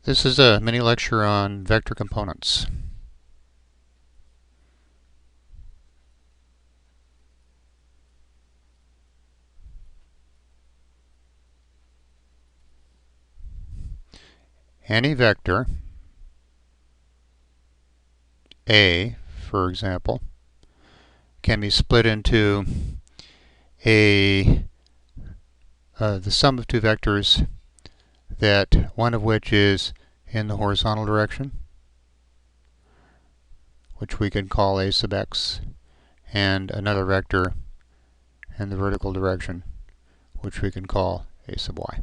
This is a mini lecture on vector components. Any vector, A, for example, can be split into the sum of two vectors that one of which is in the horizontal direction, which we can call a sub x, and another vector in the vertical direction, which we can call a sub y.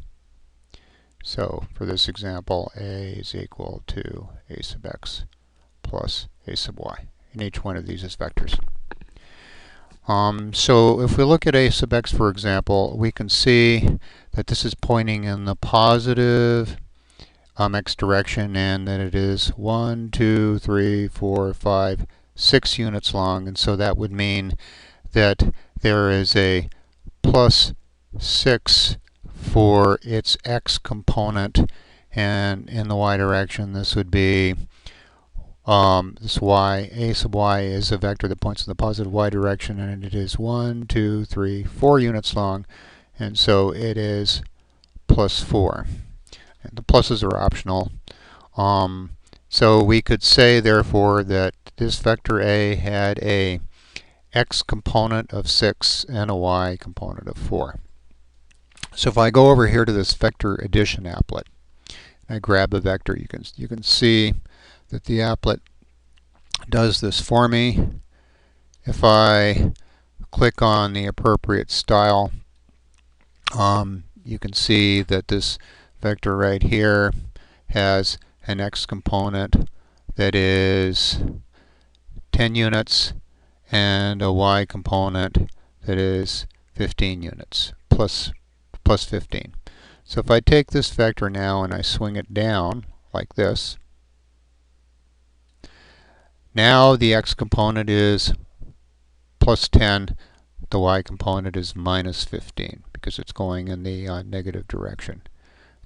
So for this example, a is equal to a sub x plus a sub y. And each one of these is vectors. So if we look at a sub x, for example, we can see that this is pointing in the positive x direction, and that it is 1, 2, 3, 4, 5, 6 units long. And so that would mean that there is a plus 6 for its x component, and in the y direction this would be this y. A sub y is a vector that points in the positive y direction, and it is 1, 2, 3, 4 units long, and so it is plus 4. And the pluses are optional. So we could say therefore that this vector A had a x component of 6 and a y component of 4. So if I go over here to this vector addition applet, and I grab a vector, you can see that the applet does this for me. If I click on the appropriate style, you can see that this vector right here has an x component that is 10 units and a y component that is 15 units, plus 15. So if I take this vector now and I swing it down like this, now the x component is plus 10, the y component is minus 15 because it's going in the negative direction.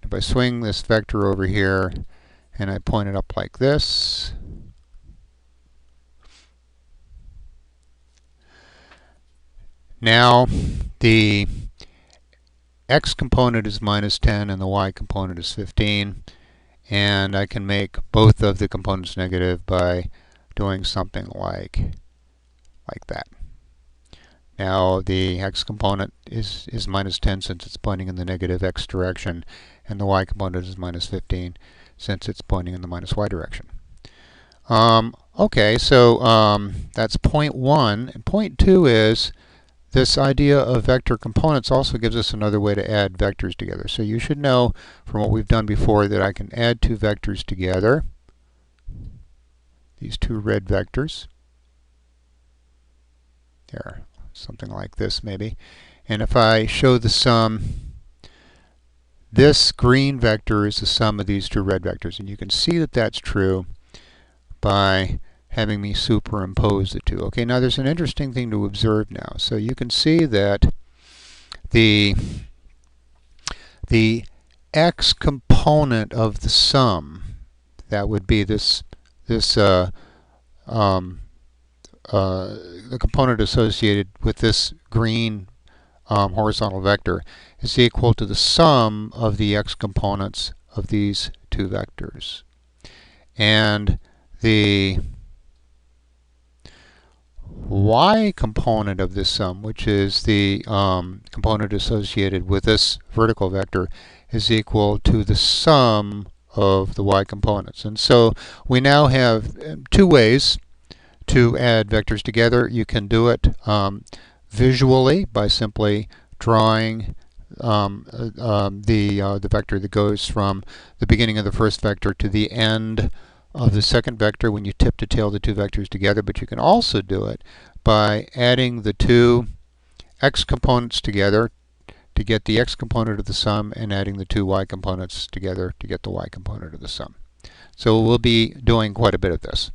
If I swing this vector over here and I point it up like this, now the x component is minus 10 and the y component is 15, and I can make both of the components negative by doing something like that. Now the x component is minus 10 since it's pointing in the negative x direction, and the y component is minus 15 since it's pointing in the minus y direction. Okay, so that's point 1. And point 2 is this idea of vector components also gives us another way to add vectors together. So you should know from what we've done before that I can add two vectors together, these two red vectors. There, something like this maybe. And if I show the sum, this green vector is the sum of these two red vectors. And you can see that that's true by having me superimpose the two. Okay, now there's an interesting thing to observe now. So you can see that the x component of the sum, that would be the component associated with this green horizontal vector, is equal to the sum of the x components of these two vectors. And the y component of this sum, which is the component associated with this vertical vector, is equal to the sum of the y components. And so we now have two ways to add vectors together. You can do it visually by simply drawing the vector that goes from the beginning of the first vector to the end of the second vector when you tip to tail the two vectors together. But you can also do it by adding the two x components together to get the x component of the sum, and adding the two y components together to get the y component of the sum. So we'll be doing quite a bit of this.